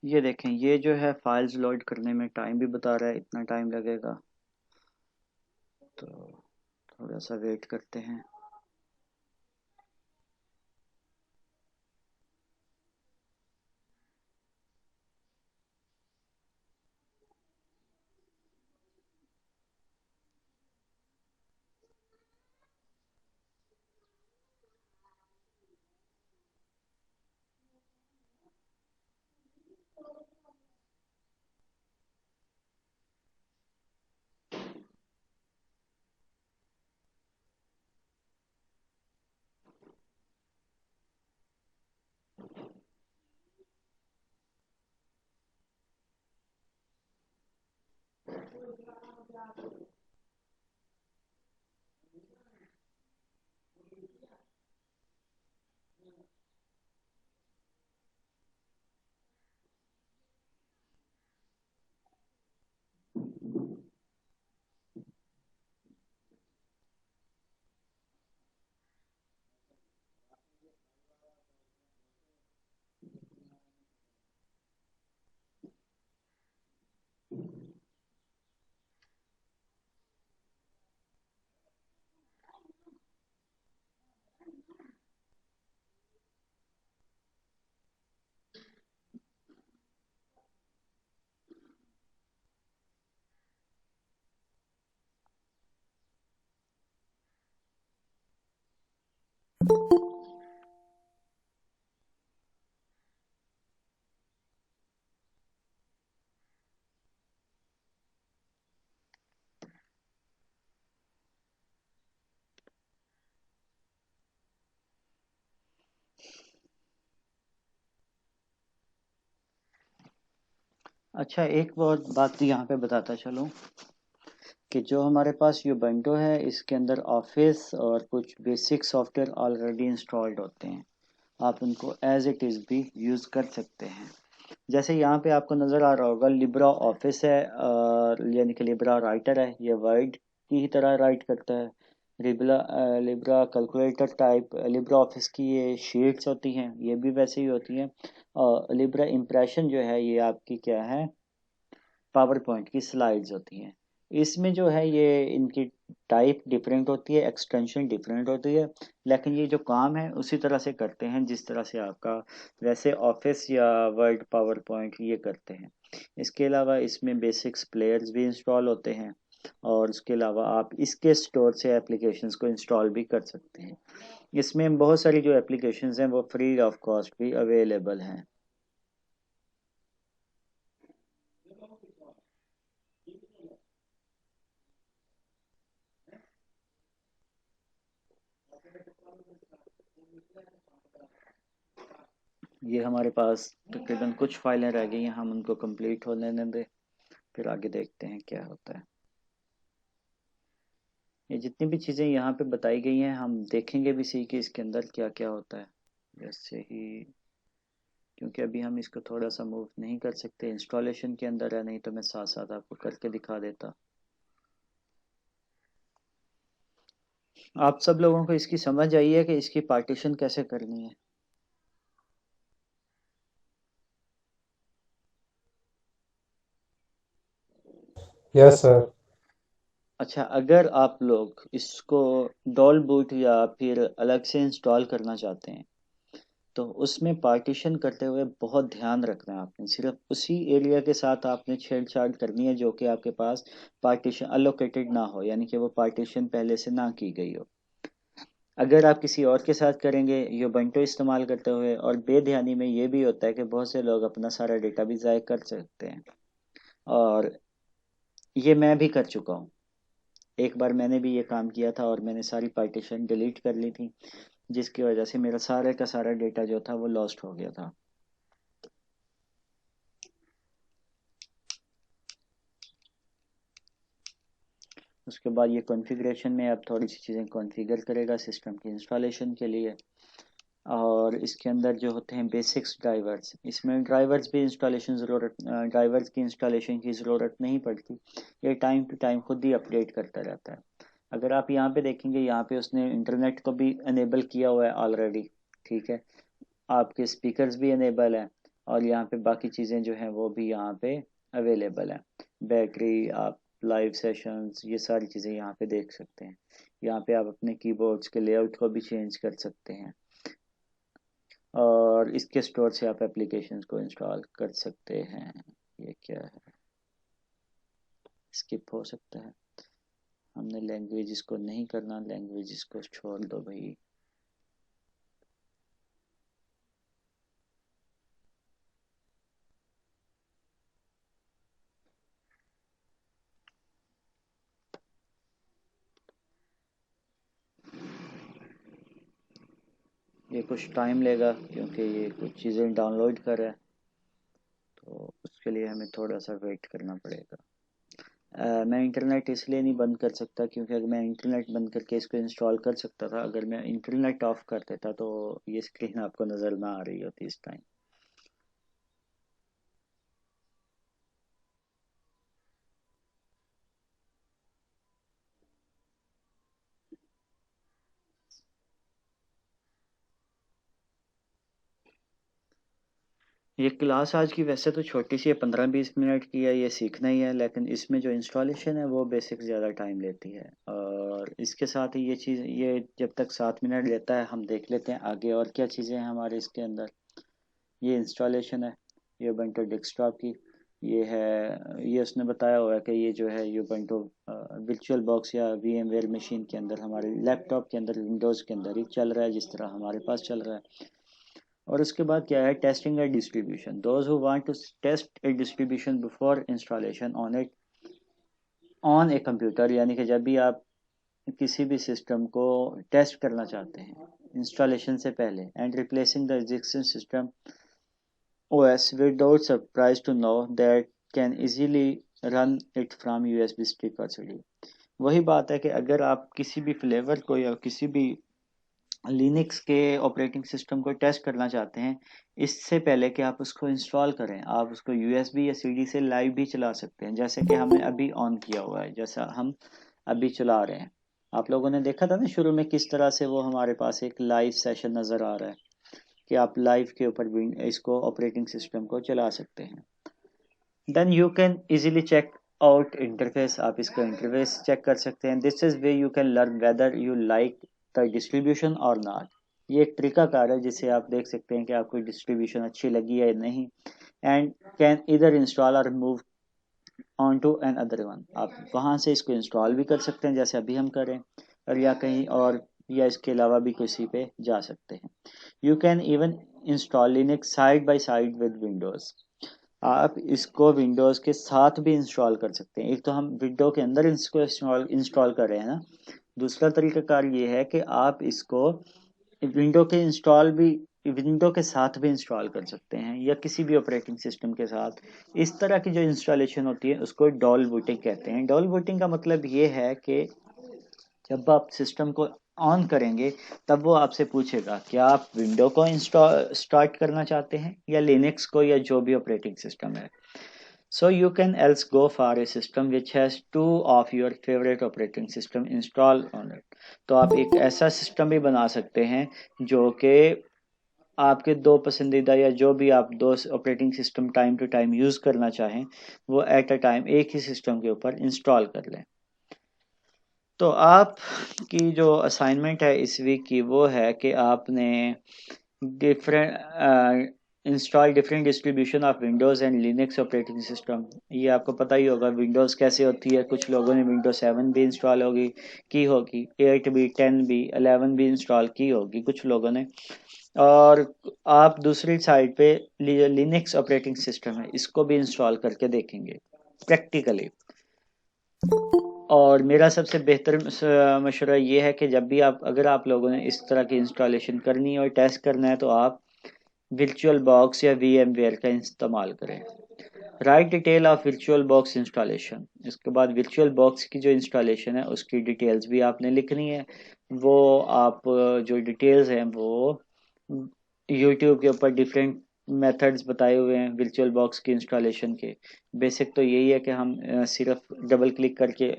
ये देखें, ये जो है फाइल्स लोड करने में टाइम भी बता रहा है, इतना टाइम लगेगा। तो थोड़ा सा वेट करते हैं। अच्छा, एक और बात यहाँ पे बताता चलूँ कि जो हमारे पास Ubuntu है इसके अंदर ऑफिस और कुछ बेसिक सॉफ्टवेयर ऑलरेडी इंस्टॉल्ड होते हैं। आप उनको एज इट इज़ भी यूज़ कर सकते हैं। जैसे यहाँ पे आपको नज़र आ रहा होगा लिब्रा ऑफिस है, यानी कि लिब्रा राइटर है, ये वर्ड की ही तरह राइट करता है। Libra calculator type, Libra office की ये शीट्स होती हैं, ये भी वैसे ही होती हैं। और लिब्रा इम्प्रेशन जो है ये आपकी क्या है, पावर पॉइंट की स्लाइड्स होती हैं। इसमें जो है ये इनकी टाइप डिफरेंट होती है, एक्सटेंशन डिफरेंट होती है, लेकिन ये जो काम है उसी तरह से करते हैं जिस तरह से आपका वैसे ऑफिस या वर्ड पावर पॉइंट ये करते हैं। इसके अलावा इसमें बेसिक्स प्लेयर्स भी इंस्टॉल होते हैं और उसके अलावा आप इसके स्टोर से एप्लीकेशंस को इंस्टॉल भी कर सकते हैं। इसमें बहुत सारी जो एप्लीकेशंस हैं वो फ्री ऑफ कॉस्ट भी अवेलेबल हैं। ये हमारे पास तकरीबन कुछ फाइलें रह गई हैं, हम उनको कंप्लीट होने दें, फिर आगे देखते हैं क्या होता है। ये जितनी भी चीज़ें यहाँ पे बताई गई हैं हम देखेंगे भी सही कि इसके अंदर क्या क्या होता है। जैसे ही, क्योंकि अभी हम इसको थोड़ा सा मूव नहीं कर सकते, इंस्टॉलेशन के अंदर है, नहीं तो मैं साथ साथ आपको करके दिखा देता। आप सब लोगों को इसकी समझ आई है कि इसकी पार्टीशन कैसे करनी है? Yes sir. अच्छा, अगर आप लोग इसको डॉल बूट या फिर अलग से इंस्टॉल करना चाहते हैं तो उसमें पार्टीशन करते हुए बहुत ध्यान रखना है आपने, सिर्फ उसी एरिया के साथ आपने छेड़छाड़ करनी है जो कि आपके पास पार्टीशन अलोकेटेड ना हो, यानी कि वो पार्टीशन पहले से ना की गई हो। अगर आप किसी और के साथ करेंगे Ubuntu इस्तेमाल करते हुए, और बेध्यानी में ये भी होता है कि बहुत से लोग अपना सारा डेटा भी ज़ाय कर सकते हैं, और ये मैं भी कर चुका हूँ। एक बार मैंने भी ये काम किया था और मैंने सारी पार्टीशन डिलीट कर ली थी, जिसकी वजह से मेरा सारे का सारा डेटा जो था वो लॉस्ट हो गया था। उसके बाद ये कॉन्फ़िगरेशन में अब थोड़ी सी चीज़ें कॉन्फ़िगर करेगा सिस्टम की इंस्टॉलेशन के लिए। और इसके अंदर जो होते हैं बेसिक्स ड्राइवर्स, इसमें ड्राइवर्स भी इंस्टॉलेशन ज़रूरत ड्राइवर्स की इंस्टॉलेशन की ज़रूरत नहीं पड़ती, ये टाइम टू टाइम खुद ही अपडेट करता रहता है। अगर आप यहाँ पे देखेंगे, यहाँ पे उसने इंटरनेट को भी अनेबल किया हुआ है ऑलरेडी, ठीक है। आपके स्पीकर्स भी अनेबल हैं और यहाँ पे बाकी चीज़ें जो हैं वो भी यहाँ पे अवेलेबल हैं। बैटरी, आप लाइव सेशंस, ये सारी चीज़ें यहाँ पे देख सकते हैं। यहाँ पे आप अपने कीबोर्ड्स के लेआउट को भी चेंज कर सकते हैं और इसके स्टोर से आप एप्लीकेशंस को इंस्टॉल कर सकते हैं। ये क्या है, स्किप हो सकता है, हमने लैंग्वेज को नहीं करना, लैंग्वेज को छोड़ दो भाई। ये कुछ टाइम लेगा क्योंकि ये कुछ चीज़ें डाउनलोड कर रहा है, तो उसके लिए हमें थोड़ा सा वेट करना पड़ेगा। मैं इंटरनेट इसलिए नहीं बंद कर सकता क्योंकि अगर मैं इंटरनेट बंद करके इसको इंस्टॉल कर सकता था, अगर मैं इंटरनेट ऑफ कर देता तो ये स्क्रीन आपको नज़र ना आ रही होती इस टाइम। ये क्लास आज की वैसे तो छोटी सी है, 15-20 मिनट की है, ये सीखना ही है, लेकिन इसमें जो इंस्टॉलेशन है वो बेसिक ज़्यादा टाइम लेती है। और इसके साथ ही ये चीज़, ये जब तक 7 मिनट लेता है हम देख लेते हैं आगे और क्या चीज़ें हैं हमारे इसके अंदर। ये इंस्टॉलेशन है यूबंटू डेस्कटॉप की। ये है, ये उसने बताया हुआ है कि ये जो है यूबंटू वर्चुअल बॉक्स या VMware मशीन के अंदर, हमारे लैपटॉप के अंदर, विंडोज़ के अंदर ही चल रहा है जिस तरह हमारे पास चल रहा है। और उसके बाद क्या है, testing and distribution. Those who want to test a distribution before installation on a computer, यानी कि जब भी आप किसी भी सिस्टम को टेस्ट करना चाहते हैं इंस्टॉलेशन से पहले, and replacing the existing system OS without surprise to know that can easily run it from USB stick or CD। वही बात है कि अगर आप किसी भी फ्लेवर को या किसी भी लिनक्स के ऑपरेटिंग सिस्टम को टेस्ट करना चाहते हैं, इससे पहले कि आप उसको इंस्टॉल करें, आप उसको USB या CD से लाइव भी चला सकते हैं, जैसे कि हमने अभी ऑन किया हुआ है, जैसा हम अभी चला रहे हैं। आप लोगों ने देखा था ना शुरू में किस तरह से वो हमारे पास एक लाइव सेशन नज़र आ रहा है कि आप लाइव के ऊपर भी इसको ऑपरेटिंग सिस्टम को चला सकते हैं। Then you can easily check out interface, आप इसका इंटरफेस चेक कर सकते हैं। This is way you can learn whether you like the distribution और नॉट। ये एक तरीकाकार है जिससे आप देख सकते हैं कि आपको डिस्ट्रीब्यूशन अच्छी लगी है या नहीं, एंड कैन इधर इंस्टॉल और move on to another one. आप वहाँ से इसको इंस्टॉल भी कर सकते हैं जैसे अभी हम करें, और या कहीं और, या इसके अलावा भी किसी पे जा सकते हैं। You can even install Linux side by side with Windows. आप इसको विंडोज़ के साथ भी इंस्टॉल कर सकते हैं। एक तो हम विंडो के अंदर इसको इंस्टॉल कर रहे हैं ना, दूसरा तरीकाकार ये है कि आप इसको विंडो के साथ भी इंस्टॉल कर सकते हैं या किसी भी ऑपरेटिंग सिस्टम के साथ। इस तरह की जो इंस्टॉलेशन होती है उसको डॉल बूटिंग कहते हैं। डॉल बूटिंग का मतलब ये है कि जब आप सिस्टम को ऑन करेंगे तब वो आपसे पूछेगा क्या आप विंडो को इंस्टॉल स्टार्ट करना चाहते हैं या लिनक्स को या जो भी ऑपरेटिंग सिस्टम है। So you can else go for a system which has two of your favorite operating system installed on it। तो आप एक ऐसा सिस्टम भी बना सकते हैं जो कि आपके दो पसंदीदा या जो भी आप दो operating system time to time use करना चाहें वो एट अ टाइम एक ही सिस्टम के ऊपर इंस्टॉल कर लें। तो आप की जो असाइनमेंट है इस वीक की वो है कि आपने different install different distribution of Windows and Linux operating system. ये आपको पता ही होगा विंडोज़ कैसे होती है। कुछ लोगों ने विंडोज 7 भी इंस्टॉल की होगी, 8 भी, 10 भी, 11 भी इंस्टॉल की होगी कुछ लोगों ने। और आप दूसरी साइड पे लिनक्स ऑपरेटिंग सिस्टम है इसको भी इंस्टॉल करके देखेंगे प्रैक्टिकली। और मेरा सबसे बेहतर मशवरा ये है कि जब भी अगर आप लोगों ने इस तरह की इंस्टॉलेशन करनी है और टेस्ट करना है तो आप वर्चुअल बॉक्स या VMware का इस्तेमाल करें। Right detail of virtual box installation. इसके बाद वर्चुअल बॉक्स की जो इंस्टॉलेशन है उसकी डिटेल्स भी आपने लिखनी है। वो आप जो डिटेल्स हैं वो यूट्यूब के ऊपर डिफरेंट मेथड्स बताए हुए हैं वर्चुअल बॉक्स की इंस्टॉलेशन के। बेसिक तो यही है कि हम सिर्फ डबल क्लिक करके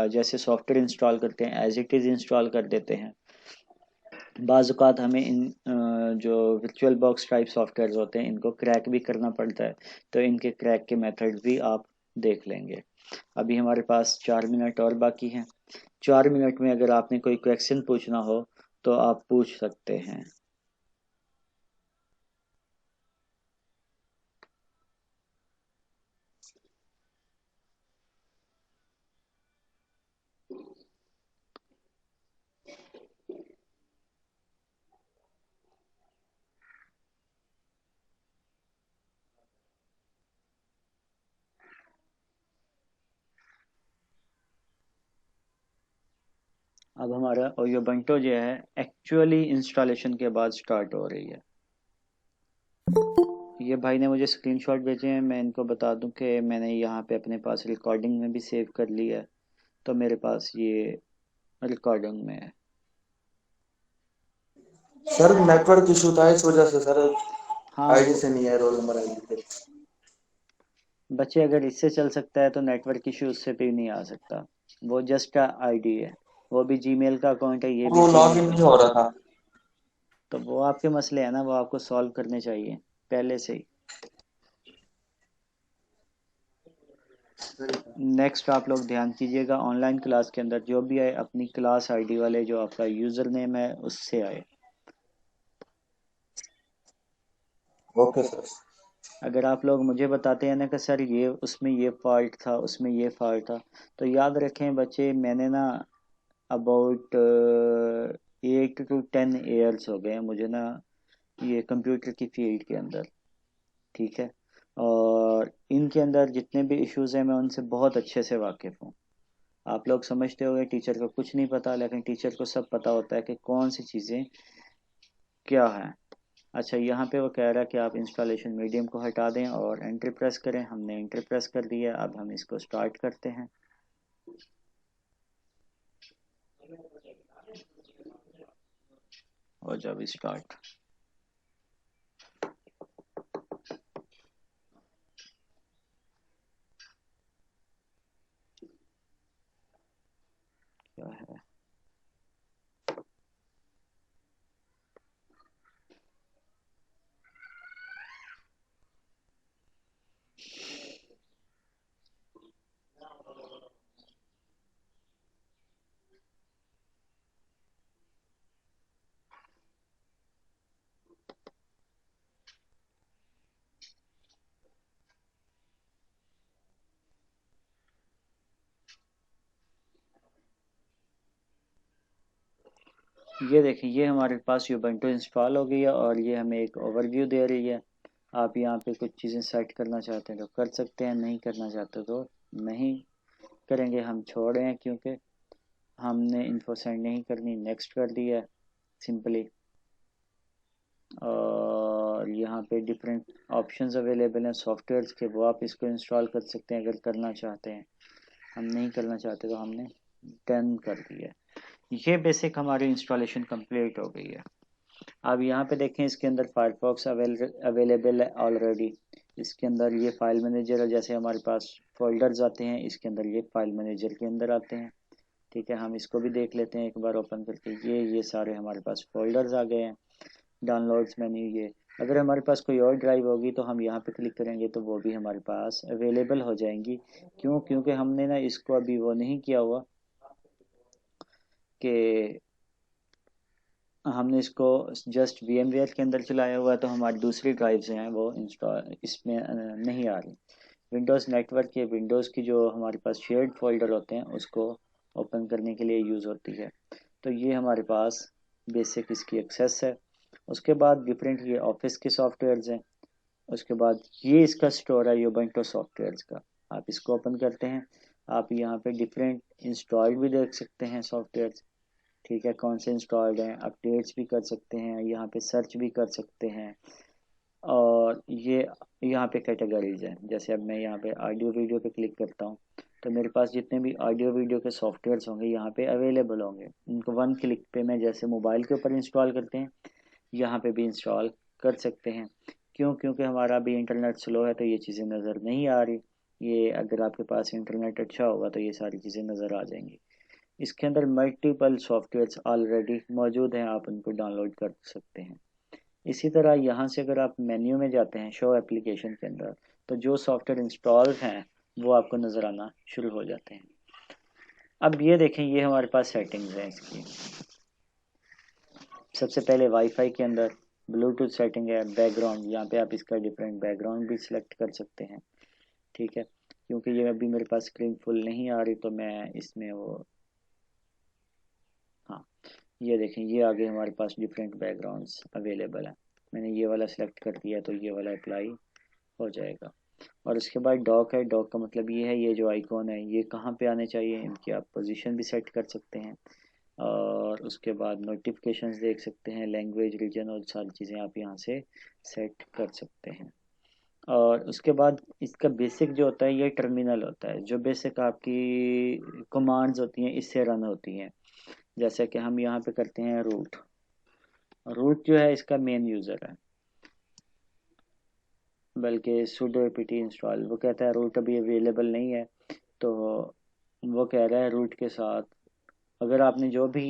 जैसे सॉफ्टवेयर इंस्टॉल करते हैं एज इट इज़ इंस्टॉल कर देते हैं। बाज़ औक़ात हमें इन जो वर्चुअल बॉक्स टाइप सॉफ्टवेयर होते हैं इनको क्रैक भी करना पड़ता है, तो इनके क्रैक के मेथड भी आप देख लेंगे। अभी हमारे पास 4 मिनट और बाकी हैं। 4 मिनट में अगर आपने कोई क्वेश्चन पूछना हो तो आप पूछ सकते हैं। अब हमारा ओयोबंटो जो है एक्चुअली इंस्टॉलेशन के बाद स्टार्ट हो रही है। ये भाई ने मुझे स्क्रीनशॉट भेजे हैं, मैं इनको बता दूं कि मैंने यहाँ पे अपने पास रिकॉर्डिंग में भी सेव कर लिया है, तो मेरे पास ये रिकॉर्डिंग में है। सर नेटवर्क इशू था इस वजह से सर हाँ आईडी वो से नहीं है, रोल नंबर आईडी पे। बच्चे अगर इससे चल सकता है तो नेटवर्क इशू उससे भी नहीं आ सकता। वो जस्ट आईडी है, वो भी जीमेल का अकाउंट है, ये भी वो लॉग जीमेल इन का। नहीं हो रहा था। तो वो आपके मसले हैं ना, वो आपको सॉल्व करने चाहिए पहले से ही। नेक्स्ट आप लोग ध्यान कीजिएगा, ऑनलाइन क्लास के अंदर जो भी आए अपनी क्लास आईडी वाले जो आपका यूज़र नेम है उससे आए। Okay sir. अगर आप लोग मुझे बताते हैं ना कि सर ये उसमें ये फॉल्ट था, उसमें ये फॉल्ट था, तो याद रखें बच्चे, मैंने ना अबाउट 8 to 10 ईयर्स हो गए हैं मुझे ना ये कंप्यूटर की फील्ड के अंदर। ठीक है, और इनके अंदर जितने भी इश्यूज हैं मैं उनसे बहुत अच्छे से वाकिफ़ हूँ। आप लोग समझते होंगे टीचर को कुछ नहीं पता, लेकिन टीचर को सब पता होता है कि कौन सी चीज़ें क्या है। अच्छा, यहाँ पे वो कह रहा है कि आप इंस्टॉलेशन मीडियम को हटा दें और एंटर प्रेस करें। हमने एंटर प्रेस कर दिया, अब हम इसको स्टार्ट करते हैं। और जब स्टार्ट क्या है, ये देखिए ये हमारे पास यूबंटू इंस्टॉल हो गई है और ये हमें एक ओवरव्यू दे रही है। आप यहाँ पे कुछ चीज़ें सेट करना चाहते हैं तो कर सकते हैं, नहीं करना चाहते तो नहीं करेंगे, हम छोड़ रहे हैं क्योंकि हमने इन्फो सेंड नहीं करनी। नेक्स्ट कर दिया सिंपली। और यहाँ पे डिफरेंट ऑप्शंस अवेलेबल हैं सॉफ्टवेयर्स के, वो आप इसको इंस्टॉल कर सकते हैं अगर करना चाहते हैं। हम नहीं करना चाहते तो हमने डन कर दिया। ये बेसिक हमारी इंस्टॉलेशन कंप्लीट हो गई है। अब यहाँ पे देखें इसके अंदर फायरफॉक्स अवेलेबल है ऑलरेडी। इसके अंदर ये फाइल मैनेजर है, जैसे हमारे पास फोल्डर्स आते हैं इसके अंदर ये फाइल मैनेजर के अंदर आते हैं। ठीक है, हम इसको भी देख लेते हैं एक बार ओपन करके। ये सारे हमारे पास फोल्डर्स आ गए हैं। डाउनलोड्स मेन्यू, ये अगर हमारे पास कोई और ड्राइव होगी तो हम यहाँ पे क्लिक करेंगे तो वो भी हमारे पास अवेलेबल हो जाएंगी। क्यों? क्योंकि हमने ना इसको अभी वो नहीं किया हुआ कि हमने इसको जस्ट VMware के अंदर चलाया हुआ है, तो हमारी दूसरी ड्राइव्स हैं वो इंस्टॉल इसमें नहीं आ रही। विंडोज़ नेटवर्क के विंडोज़ की जो हमारे पास शेयर्ड फोल्डर होते हैं उसको ओपन करने के लिए यूज़ होती है। तो ये हमारे पास बेसिक इसकी एक्सेस है। उसके बाद डिफरेंट ये ऑफिस के सॉफ्टवेयर्स हैं। उसके बाद ये इसका स्टोर है यूबंटू सॉफ्टवेयर्स का। आप इसको ओपन करते हैं, आप यहाँ पे डिफरेंट इंस्टॉल्ड भी देख सकते हैं सॉफ्टवेयर्स। ठीक है, कौन से इंस्टॉल्ड हैं, अपडेट्स भी कर सकते हैं, यहाँ पे सर्च भी कर सकते हैं। और ये यहाँ पे कैटेगरीज हैं, जैसे अब मैं यहाँ पे ऑडियो वीडियो पे क्लिक करता हूँ तो मेरे पास जितने भी ऑडियो वीडियो के सॉफ्टवेयर्स होंगे यहाँ पे अवेलेबल होंगे। उनको वन क्लिक पे मैं जैसे मोबाइल के ऊपर इंस्टॉल करते हैं यहाँ पे भी इंस्टॉल कर सकते हैं। क्यों? क्योंकि हमारा अभी इंटरनेट स्लो है तो ये चीज़ें नज़र नहीं आ रही। ये अगर आपके पास इंटरनेट अच्छा होगा तो ये सारी चीज़ें नज़र आ जाएंगी। इसके अंदर मल्टीपल सॉफ्टवेयर्स ऑलरेडी मौजूद हैं, आप उनको डाउनलोड कर सकते हैं। इसी तरह यहाँ से अगर आप मेन्यू में जाते हैं शो एप्लीकेशन के अंदर, तो जो सॉफ्टवेयर इंस्टॉल हैं वो आपको नज़र आना शुरू हो जाते हैं। अब ये देखें, ये हमारे पास सेटिंग्स हैं इसकी। सबसे पहले वाईफाई के अंदर ब्लूटूथ सेटिंग है, बैकग्राउंड, यहाँ पे आप इसका डिफरेंट बैकग्राउंड भी सिलेक्ट कर सकते हैं। ठीक है, क्योंकि ये अभी मेरे पास स्क्रीन फुल नहीं आ रही तो मैं इसमें वो, हाँ ये देखें ये आगे हमारे पास डिफरेंट बैकग्राउंड्स अवेलेबल हैं। मैंने ये वाला सिलेक्ट कर दिया तो ये वाला अप्लाई हो जाएगा। और उसके बाद डॉक है। डॉक का मतलब ये है, ये जो आइकॉन है ये कहाँ पे आने चाहिए, इनकी आप पोजीशन भी सेट कर सकते हैं। और उसके बाद नोटिफिकेशंस देख सकते हैं, लैंग्वेज, रीजन और सारी चीज़ें आप यहाँ से सेट कर सकते हैं। और उसके बाद इसका बेसिक जो होता है ये टर्मिनल होता है, जो बेसिक आपकी कमांड्स होती हैं इससे रन होती हैं। जैसे कि हम यहाँ पे करते हैं रूट। रूट जो है इसका मेन यूज़र है, बल्कि sudo apt इंस्टॉल, वो कहता है रूट अभी अवेलेबल नहीं है, तो वो कह रहा है रूट के साथ अगर आपने जो भी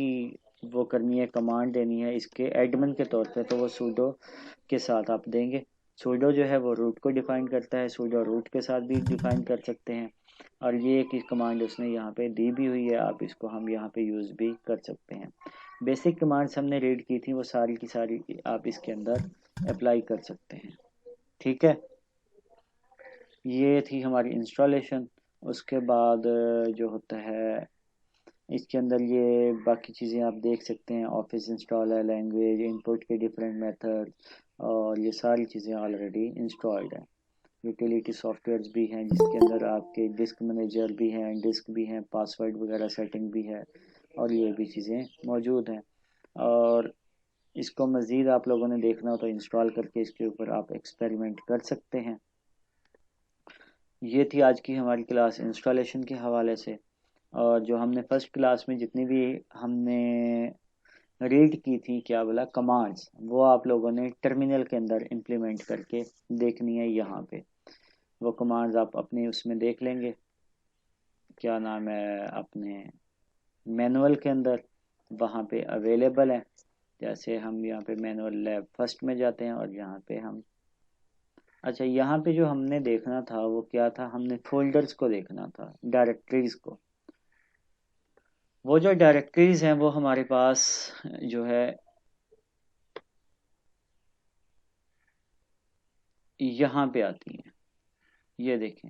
वो करनी है कमांड देनी है इसके एडमिन के तौर पे, तो वो sudo के साथ आप देंगे। sudo जो है वो रूट को डिफाइन करता है, sudo रूट के साथ भी डिफाइन कर सकते हैं। और ये एक कमांड उसने यहाँ पे दी भी हुई है, आप इसको हम यहाँ पे यूज़ भी कर सकते हैं। बेसिक कमांड्स हमने रीड की थी वो सारी की सारी आप इसके अंदर अप्लाई कर सकते हैं। ठीक है, ये थी हमारी इंस्टॉलेशन। उसके बाद जो होता है इसके अंदर ये बाकी चीज़ें आप देख सकते हैं, ऑफिस इंस्टॉल है, लैंग्वेज, इनपुट के डिफरेंट मेथड, और ये सारी चीज़ें ऑलरेडी इंस्टॉल्ड हैं। यूटिलिटी सॉफ्टवेयर्स भी हैं जिसके अंदर आपके डिस्क मैनेजर भी हैं, डिस्क भी हैं, पासवर्ड वगैरह सेटिंग भी है, और ये भी चीज़ें मौजूद हैं। और इसको मज़ीद आप लोगों ने देखना हो तो इंस्टॉल करके इसके ऊपर आप एक्सपेरिमेंट कर सकते हैं। ये थी आज की हमारी क्लास इंस्टॉलेशन के हवाले से। और जो हमने फर्स्ट क्लास में जितनी भी हमने रीड की थी क्या बोला कमांड्स, वो आप लोगों ने टर्मिनल के अंदर इम्प्लीमेंट करके देखनी है। यहाँ पे वो कमांड्स आप अपने उसमें देख लेंगे, क्या नाम है, अपने मैनुअल के अंदर वहाँ पे अवेलेबल है। जैसे हम यहाँ पे मैनुअल लैब फर्स्ट में जाते हैं और यहाँ पे हम, अच्छा यहाँ पे जो हमने देखना था वो क्या था, हमने फोल्डर्स को देखना था, डायरेक्टरीज को। वो जो डायरेक्टरीज हैं वो हमारे पास जो है यहाँ पे आती हैं, ये देखें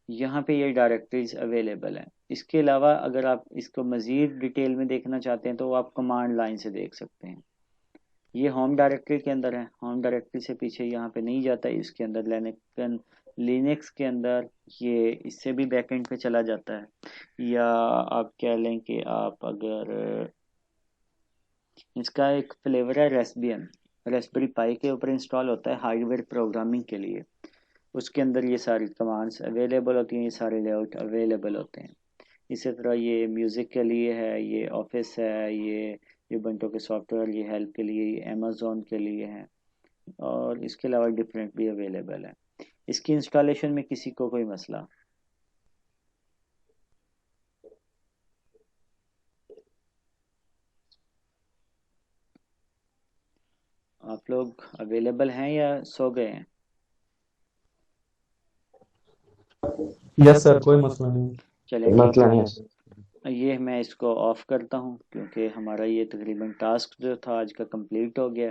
यहाँ पे ये डायरेक्टरीज अवेलेबल हैं। इसके अलावा अगर आप इसको मज़ीद डिटेल में देखना चाहते हैं तो आप कमांड लाइन से देख सकते हैं। ये होम डायरेक्टरी के अंदर है, होम डायरेक्टरी से पीछे यहाँ पे नहीं जाता है, इसके अंदर लिनक्स के अंदर ये इससे भी बैकएंड पे चला जाता है। या आप कह लें कि आप अगर इसका एक फ्लेवर है रेस्बियन, रेस्पबेरी पाई के ऊपर इंस्टॉल होता है हार्डवेयर प्रोग्रामिंग के लिए, उसके अंदर ये सारी कमांड्स अवेलेबल होती हैं, ये सारे लेआउट अवेलेबल होते हैं। इसी तरह ये म्यूज़िक के लिए है, ये ऑफिस है, ये यूबंटू के सॉफ्टवेयर, ये हेल्प के लिए, ये अमेज़ॉन के लिए है, और इसके अलावा डिफरेंट भी अवेलेबल है। इसकी इंस्टॉलेशन में किसी को कोई मसला, आप लोग अवेलेबल हैं या सो गए हैं? यस सर, कोई मसला नहीं। चले ठीक है, ये मैं इसको ऑफ करता हूँ क्योंकि हमारा ये तकरीबन टास्क जो था आज का कंप्लीट हो गया।